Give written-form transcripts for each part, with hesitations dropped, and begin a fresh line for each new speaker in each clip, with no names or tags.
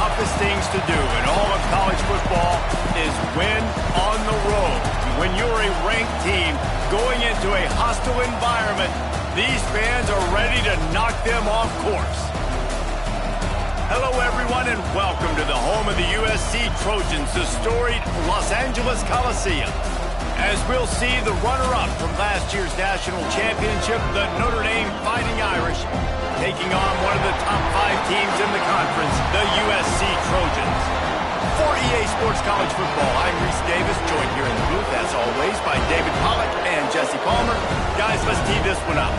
toughest things to do in all of college football is win on the road. When you're a ranked team going into a hostile environment, these fans are ready to knock them off course. Hello, everyone, and welcome to the home of the USC Trojans, the storied Los Angeles Coliseum. As we'll see the runner-up from last year's national championship, the Notre Dame Fighting Irish, taking on one of the top 5 teams in the conference, the USC Trojans. For EA Sports College Football, I'm Reese Davis, joined here in the booth, as always, by David Pollack and Jesse Palmer. Guys, let's tee this one up.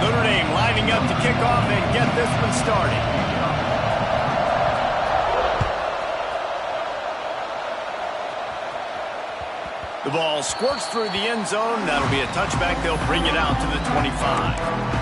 Notre Dame lining up to kick off and get this one started. The ball squirts through the end zone. That'll be a touchback. They'll bring it out to the 25.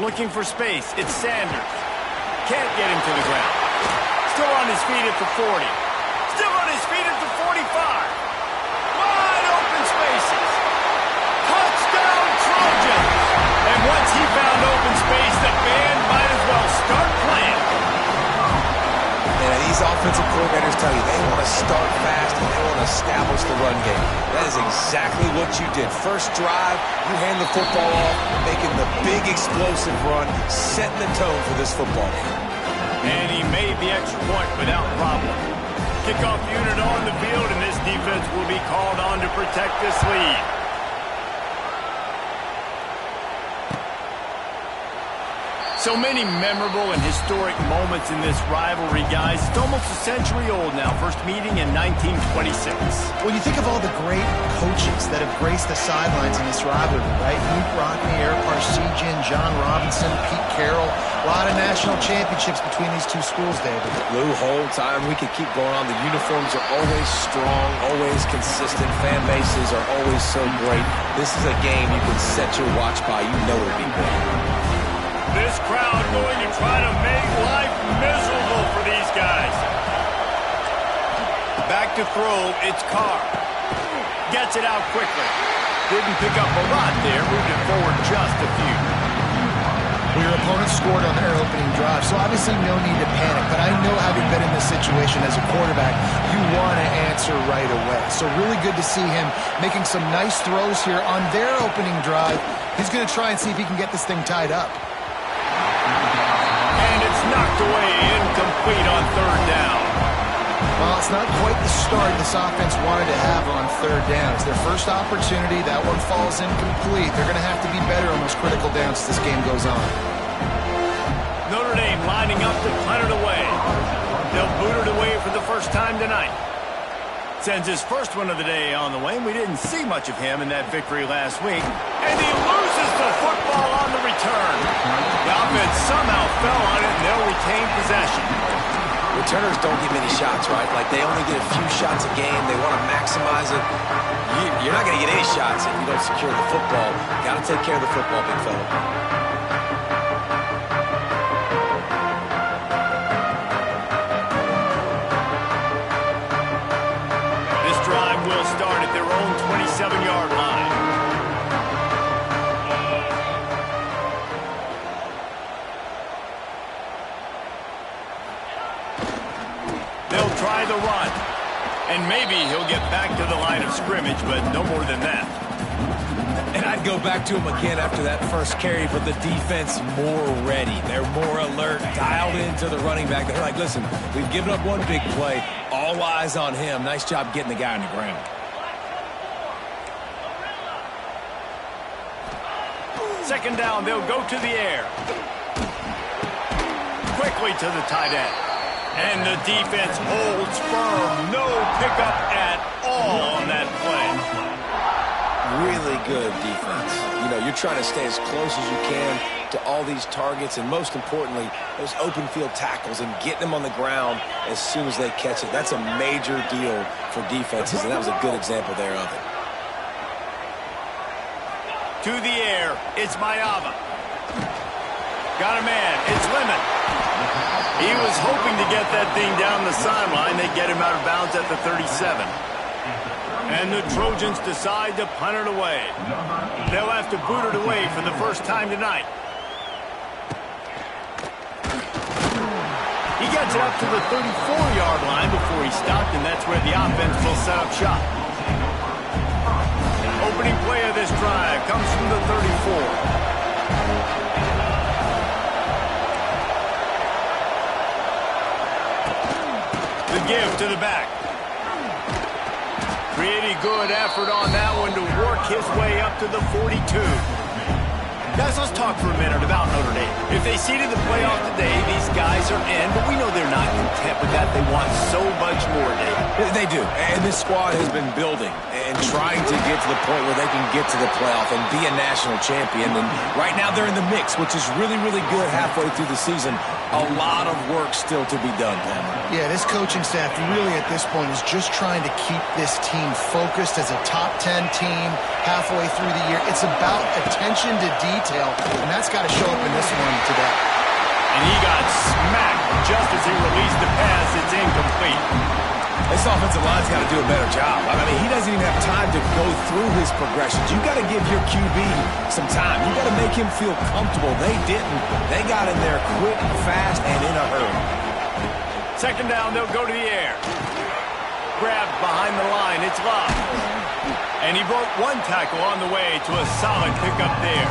Looking for space. It's Sanders. Can't get him to the ground. Still on his feet at the 40. Still on his feet at the 45. Wide open spaces. Touchdown Trojans. And once he found open space, the band might as well start playing.
And these offensive coordinators tell you they want to start fast and they want to establish the run game. That is exactly what you did. First drive, you hand the football off, making the big explosive run, setting the tone for this football game.
And he made the extra point without problem. Kickoff unit on the field, and this defense will be called on to protect this lead. So many memorable and historic moments in this rivalry, guys. It's almost a century old now. First meeting in 1926.
When you think of all the great coaches that have graced the sidelines in this rivalry, right? Luke Rockne, Eric Parseghian, John Robinson, Pete Carroll. A lot of national championships between these two schools, David.
Lou Holtz, we could keep going on. The uniforms are always strong, always consistent. Fan bases are always so great. This is a game you can set your watch by. You know it'll be great.
This crowd going to try to make life miserable for these guys. Back to throw, it's Carr. Gets it out quickly. Didn't pick up a lot there, moved it forward just a few.
Well, your opponent scored on their opening drive, so obviously no need to panic. But I know, having been in this situation as a quarterback, you want to answer right away. So really good to see him making some nice throws here on their opening drive. He's going to try and see if he can get this thing tied up.
Knocked away, incomplete on third down.
Well, it's not quite the start this offense wanted to have on third down. It's their first opportunity. That one falls incomplete. They're going to have to be better on those critical downs as this game goes on.
Notre Dame lining up to punt it away. They'll boot it away for the first time tonight. Sends his first one of the day on the way, and we didn't see much of him in that victory last week. And he loses the football on the return. The offense somehow fell on it, and they'll retain possession.
Returners don't get many shots, right? Like, they only get a few shots a game. They want to maximize it. You're not going to get any shots if you don't secure the football. Got to take care of the football, big fella.
Will start at their own 27-yard line. They'll try the run. And maybe he'll get back to the line of scrimmage, but no more than that.
And I'd go back to him again after that first carry, but the defense more ready. They're more alert, dialed into the running back. They're like, listen, we've given up one big play. All eyes on him. Nice job getting the guy on the ground.
Second down, they'll go to the air. Quickly to the tight end. And the defense holds firm. No pickup at all on that play.
Really good defense. You know, you're trying to stay as close as you can to all these targets, and most importantly, those open field tackles and getting them on the ground as soon as they catch it. That's a major deal for defenses, and that was a good example there of it.
To the air, it's Mayava. Got a man, it's Lemon. He was hoping to get that thing down the sideline. They get him out of bounds at the 37. And the Trojans decide to punt it away. They'll have to boot it away for the first time tonight. He gets it up to the 34-yard line before he stopped, and that's where the offense will set up shop. Opening play of this drive comes from the 34. The give to the back. Pretty good effort on that one to work his way up to the 42. Guys, let's talk for a minute about Notre Dame. If they seeded the playoff today, these guys are in, but we know they're not content with that. They want so much more, Dave.
They do, and this squad has been building and trying to get to the point where they can get to the playoff and be a national champion. And right now they're in the mix, which is really, really good halfway through the season. A lot of work still to be done, Pam.
Yeah, this coaching staff really at this point is just trying to keep this team focused as a top 10 team halfway through the year. It's about attention to detail, and that's got to show up in this one today.
And he got smacked just as he released the pass. It's incomplete.
This offensive line's got to do a better job. I mean, he doesn't even have time to go through his progressions. You got to give your QB some time. You got to make him feel comfortable. They didn't. They got in there quick, fast, and in a hurry.
Second down, they'll go to the air. Grabbed behind the line. It's Love. And he broke one tackle on the way to a solid pickup there.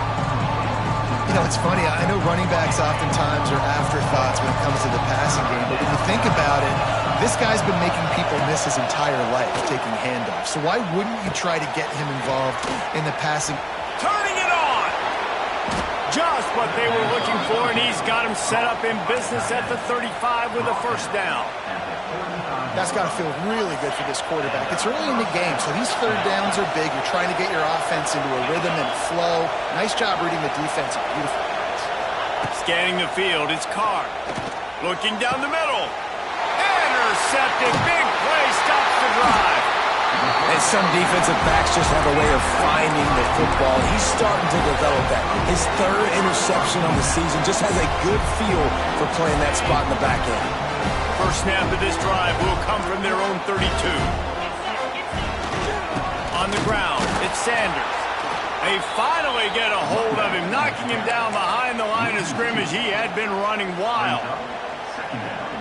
You know, it's funny. I know running backs oftentimes are afterthoughts when it comes to the passing game, but when you think about it, this guy's been making people miss his entire life taking handoffs. So why wouldn't you try to get him involved in the passing?
Turning it on! Just what they were looking for, and he's got him set up in business at the 35 with a first down.
That's got to feel really good for this quarterback. It's early in the game, so these third downs are big. You're trying to get your offense into a rhythm and a flow. Nice job reading the defense. Beautiful pass.
Scanning the field, it's Carr. Looking down the middle. Intercepted. Big play. Stops the drive.
And some defensive backs just have a way of finding the football. He's starting to develop that. His third interception on the season just has a good feel for playing that spot in the back end.
First snap of this drive will come from their own 32. On the ground, it's Sanders. They finally get a hold of him, knocking him down behind the line of scrimmage. He had been running wild.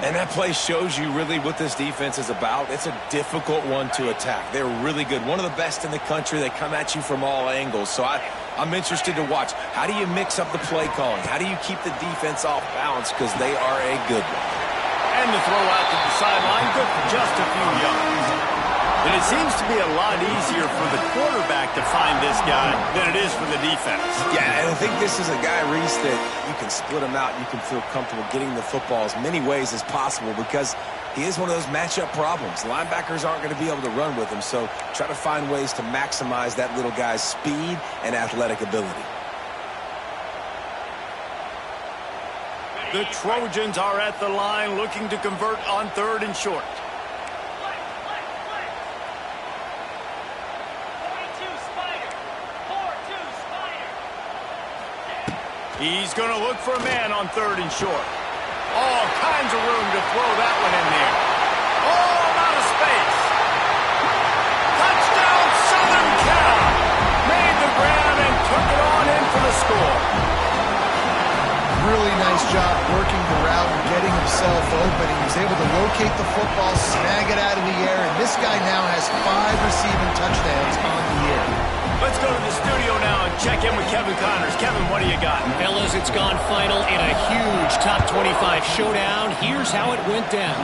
And that play shows you really what this defense is about. It's a difficult one to attack. They're really good. One of the best in the country. They come at you from all angles. So I'm interested to watch. How do you mix up the play calling? How do you keep the defense off balance? Because they are a good one.
And the throw out to the sideline, good for just a few yards. And it seems to be a lot easier for the quarterback to find this guy than it is for the defense.
Yeah, and I think this is a guy, Reese, that you can split him out. You can feel comfortable getting the football as many ways as possible because he is one of those matchup problems. Linebackers aren't going to be able to run with him, so try to find ways to maximize that little guy's speed and athletic ability.
The Trojans are at the line looking to convert on 3rd and short. He's going to look for a man on 3rd and short. All kinds of room to throw that one in there. All out of space. Touchdown, Southern Cal. Made the grab and took it on in for the score.
Really nice job working the route and getting himself open. He was able to locate the football, snag it out of the air, and this guy now has 5 receiving touchdowns on the year.
Let's go to the studio now and check in with Kevin Connors. Kevin, what do you got?
Fellas, it's gone final in a huge top 25 showdown. Here's how it went down.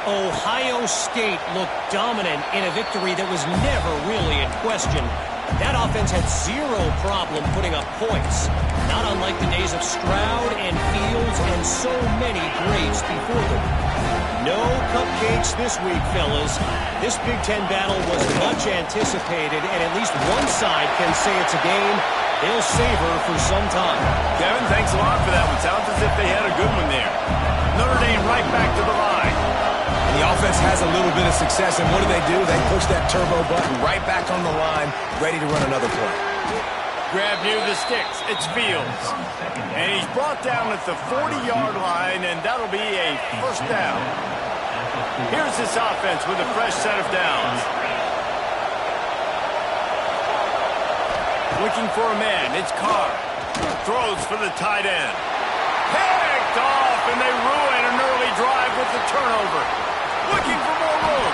Ohio State looked dominant in a victory that was never really in question. That offense had 0 problem putting up points. Not unlike the days of Stroud and Fields and so many greats before them. No cupcakes this week, fellas. This Big Ten battle was much anticipated, and at least one side can say it's a game He'll save her for some time.
Kevin, thanks a lot for that one. Sounds as if they had a good one there. Notre Dame right back to the line.
The offense has a little bit of success, and what do? They push that turbo button right back on the line, ready to run another play.
Grab near the sticks. It's Fields. And he's brought down at the 40-yard line, and that'll be a first down. Here's this offense with a fresh set of downs. Looking for a man. It's Carr. Throws for the tight end. Picked off, and they ruin an early drive with the turnover. Looking for more room.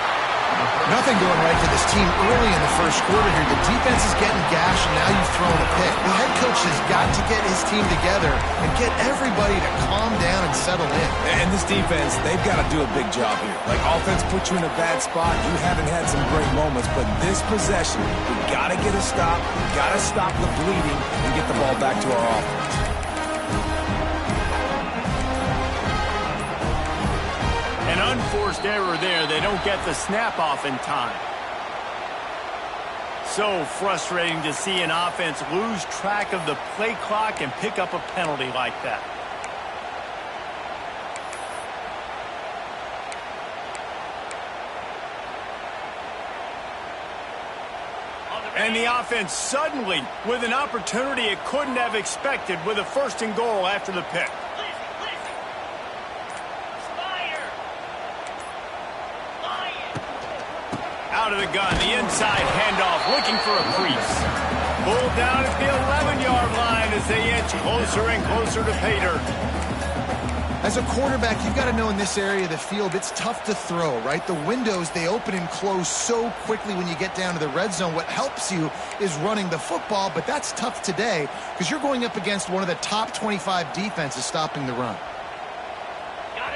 Nothing going right for this team early in the first quarter here. The defense is getting gashed, and now you've thrown a pick. The head coach has got to get his team together and get everybody to calm down and settle in.
And this defense, they've got to do a big job here. Like, offense put you in a bad spot. You haven't had some great moments, but this possession, we got to get a stop. We got to stop the bleeding and get the ball back to our offense.
An unforced error there. They don't get the snap off in time. So frustrating to see an offense lose track of the play clock and pick up a penalty like that. And the offense suddenly with an opportunity it couldn't have expected with a first and goal after the pick. Out of the gun, the inside handoff, looking for a crease. Pulled down at the 11-yard line as they inch closer and closer to pay dirt.
As a quarterback, you've got to know in this area of the field, it's tough to throw, right? The windows, they open and close so quickly when you get down to the red zone. What helps you is running the football, but that's tough today because you're going up against one of the top 25 defenses stopping the run.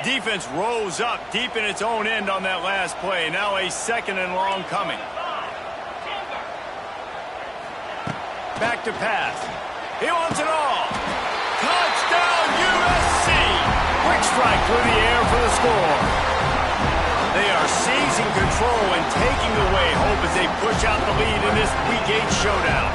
Defense rose up deep in its own end on that last play. Now a second and long coming. Back to pass. He wants it all. Touchdown USC. Quick strike through the air for the score. They are seizing control and taking away hope as they push out the lead in this Week 8 showdown.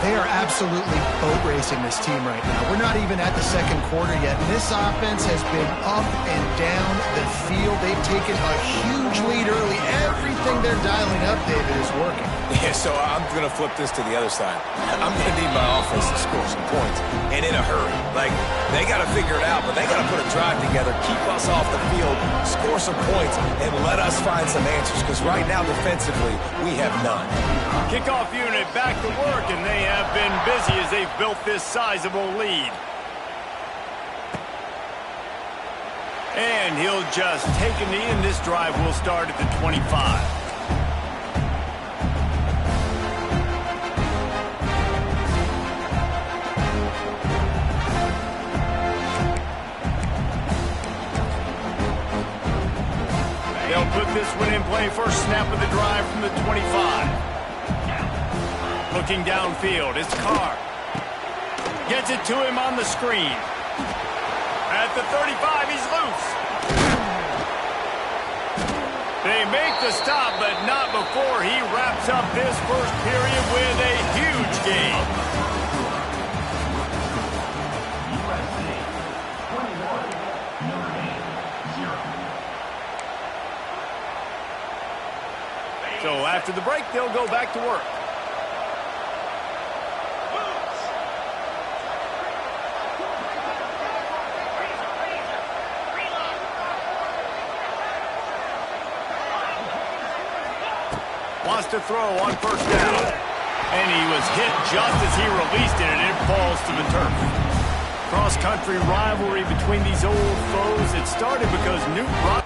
They are absolutely boat racing this team right now. We're not even at the second quarter yet. And this offense has been up and down the field. They've taken a huge lead early. Everything they're dialing up, David, is working.
Yeah, so I'm going to flip this to the other side. I'm going to need my offense to score some points, and in a hurry. Like, they got to figure it out, but they got to put a drive together, keep us off the field, score some points, and let us find some answers, because right now, defensively, we have none.
Kickoff unit back to work, and they have been busy as they've built this sizable lead. And he'll just take a knee, and this drive will start at the 25. They'll put this one in play. First snap of the drive from the 25. Looking downfield, it's Carr. Gets it to him on the screen. At the 35, he's loose. They make the stop, but not before he wraps up this first period with a huge gain. So after the break, they'll go back to work. Wants to throw on first down. And he was hit just as he released it, and it falls to the turf. Cross-country rivalry between these old foes. It started because Newt Rock.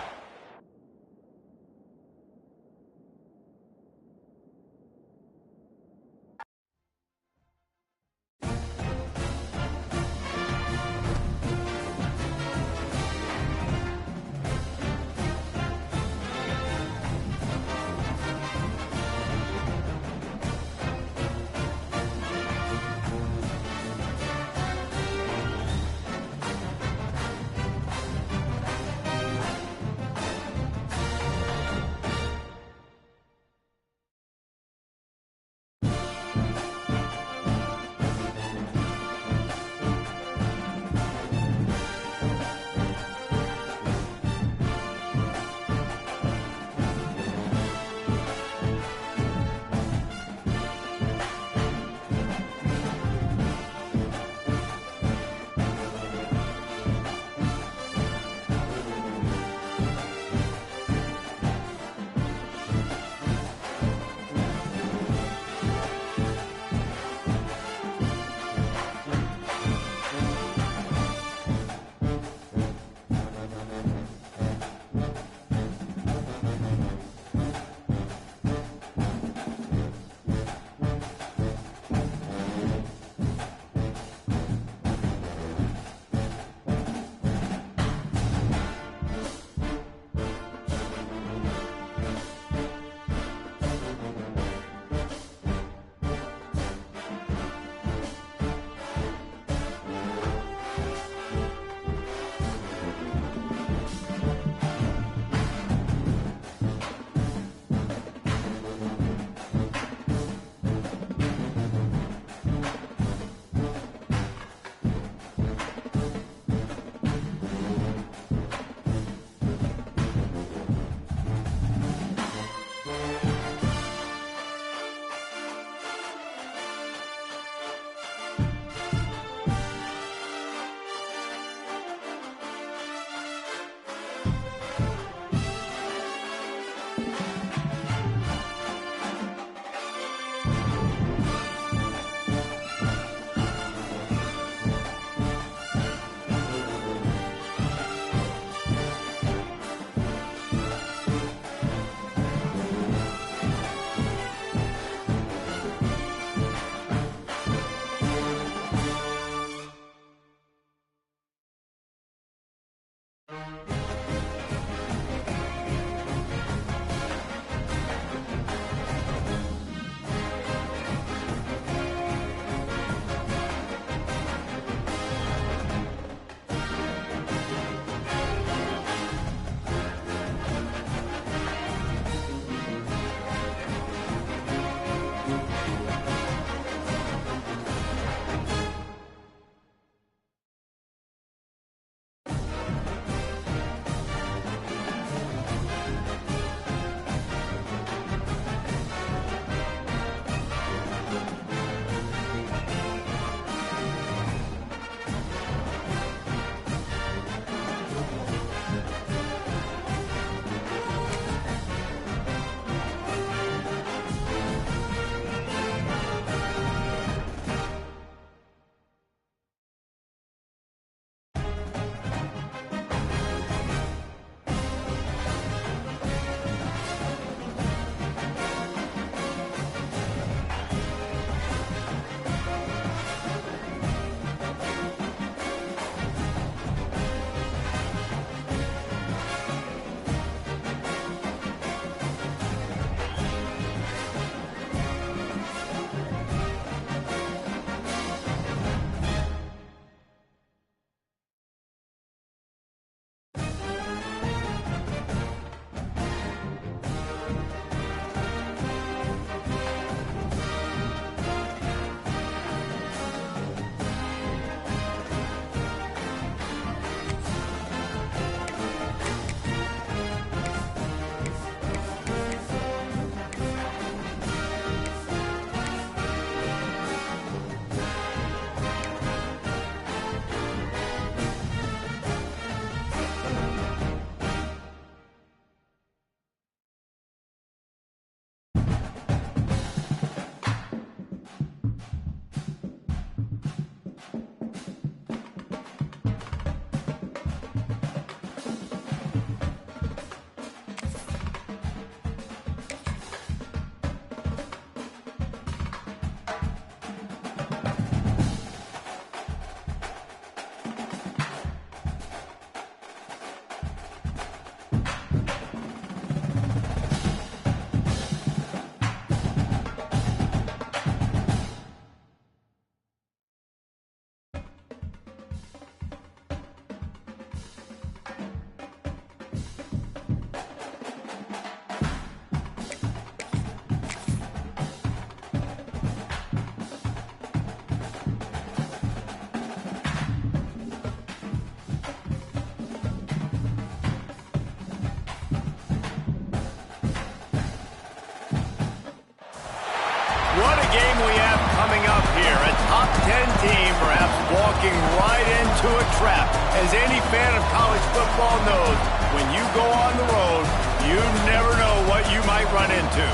What a game we have coming up here. A top 10 team perhaps walking right into a trap. As any fan of college football knows, when you go on the road, you never know what you might run into.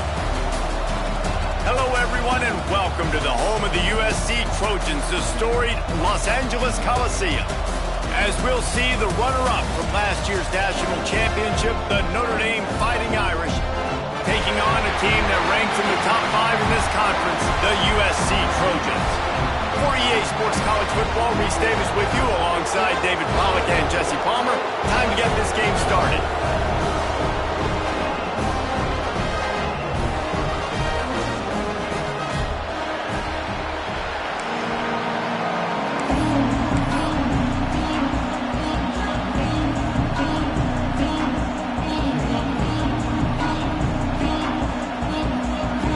Hello, everyone, and welcome to the home of the USC Trojans, the storied Los Angeles Coliseum. As we'll see, the runner-up from last year's national championship, the Notre Dame Fighting Irish, taking on a team that ranks in the top 5 in this conference, the USC Trojans. For EA Sports College Football, Reese Davis with you alongside David Pollack and Jesse Palmer. Time to get this game started.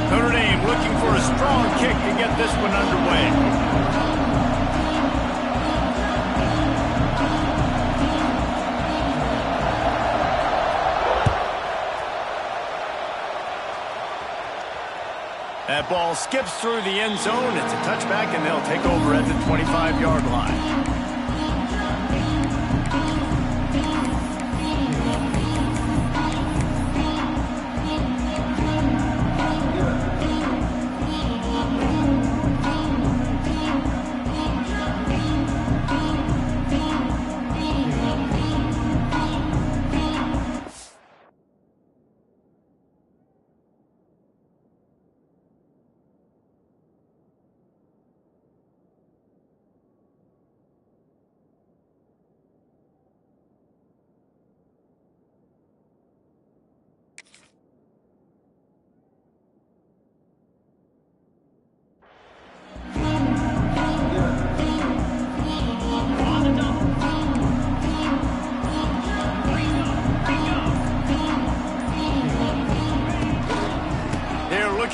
Notre Dame looking for a strong kick to get this one underway. That ball skips through the end zone. It's a touchback, and they'll take over at the 25-yard line.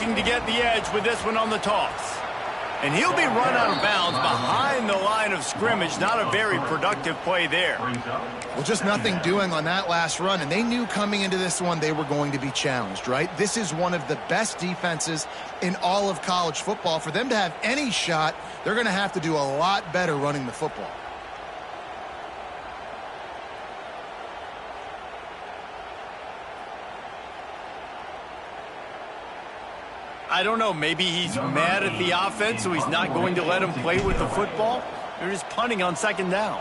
looking to get the edge with this one on the toss. And he'll be run out of bounds behind the line of scrimmage. Not a very productive play there.
Well, just nothing doing on that last run, and they knew coming into this one they were going to be challenged, right? This is one of the best defenses in all of college football. For them to have any shot, they're going to have to do a lot better running the football.
I don't know, maybe he's mad at the offense, so he's not going to let him play with the football. They're just punting on second down.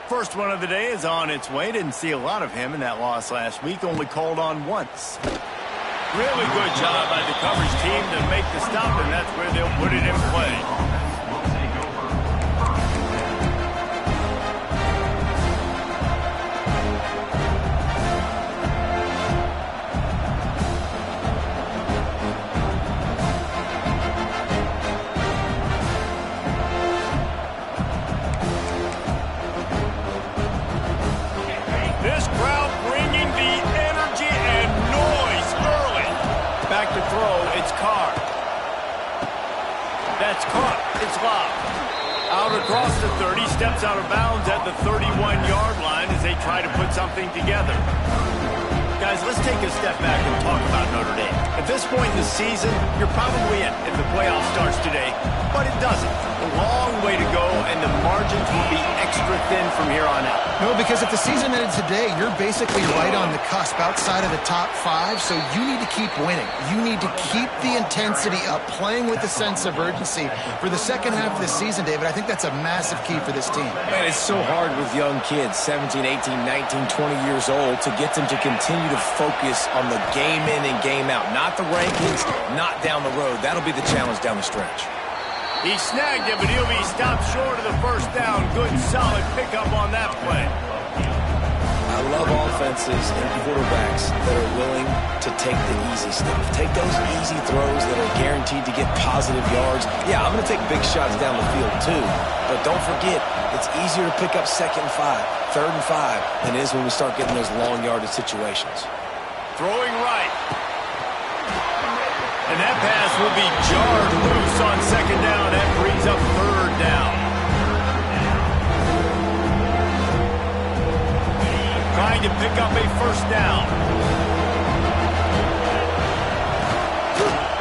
First one of the day is on its way. Didn't see a lot of him in that loss last week, only called on once. Really good job by the coverage team to make the stop, and that's where they'll put it in play. This crowd bringing the energy and noise early. Back to throw, it's Carr. That's caught, it's locked. Out across the 30, steps out of bounds at the 31-yard line as they try to put something together. Guys, let's take a step back and talk about Notre Dame. At this point in the season, you're probably in if the playoff starts today, but it doesn't. A long way to go, and the margins will be extra thin from here on out.
No, because if the season ended today, you're basically right on the cusp outside of the top 5, so you need to keep winning. You need to keep the intensity up, playing with a sense of urgency. For the second half of the season, David, I think that's a massive key for this team.
Man, it's so hard with young kids, 17, 18, 19, 20 years old, to get them to continue to focus on the game in and game out. Not the rankings, not down the road. That'll be the challenge down the stretch.
He snagged it, but he'll be stopped short of the first down. Good, solid pickup on that play.
I love offenses and quarterbacks that are willing to take the easy stuff. Take those easy throws that are guaranteed to get positive yards. Yeah, I'm going to take big shots down the field too. But don't forget, it's easier to pick up 2nd and 5, 3rd and 5 than it is when we start getting those long yardage situations.
Throwing right. And that pass will be jarred loose on 2nd down. That brings up 3rd down. Trying to pick up a 1st down.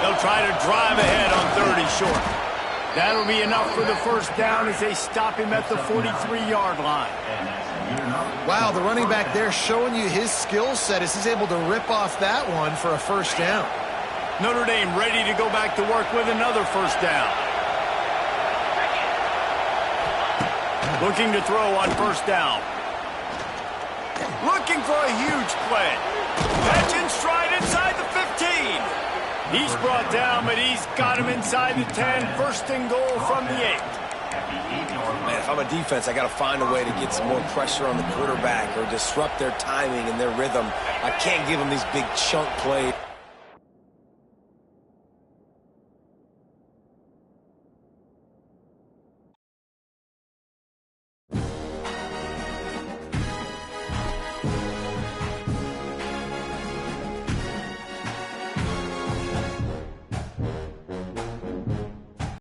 They'll try to drive ahead on 30 short. That'll be enough for the 1st down as they stop him at the 43-yard line.
Wow, the running back there showing you his skill set as he's able to rip off that one for a 1st down.
Notre Dame ready to go back to work with another 1st down. Looking to throw on 1st down. Looking for a huge play. Catch in stride inside the 15. He's brought down, but he's got him inside the 10. 1st and goal from the 8.
Man, if I'm a defense, I got to find a way to get some more pressure on the quarterback or disrupt their timing and their rhythm. I can't give them these big chunk plays.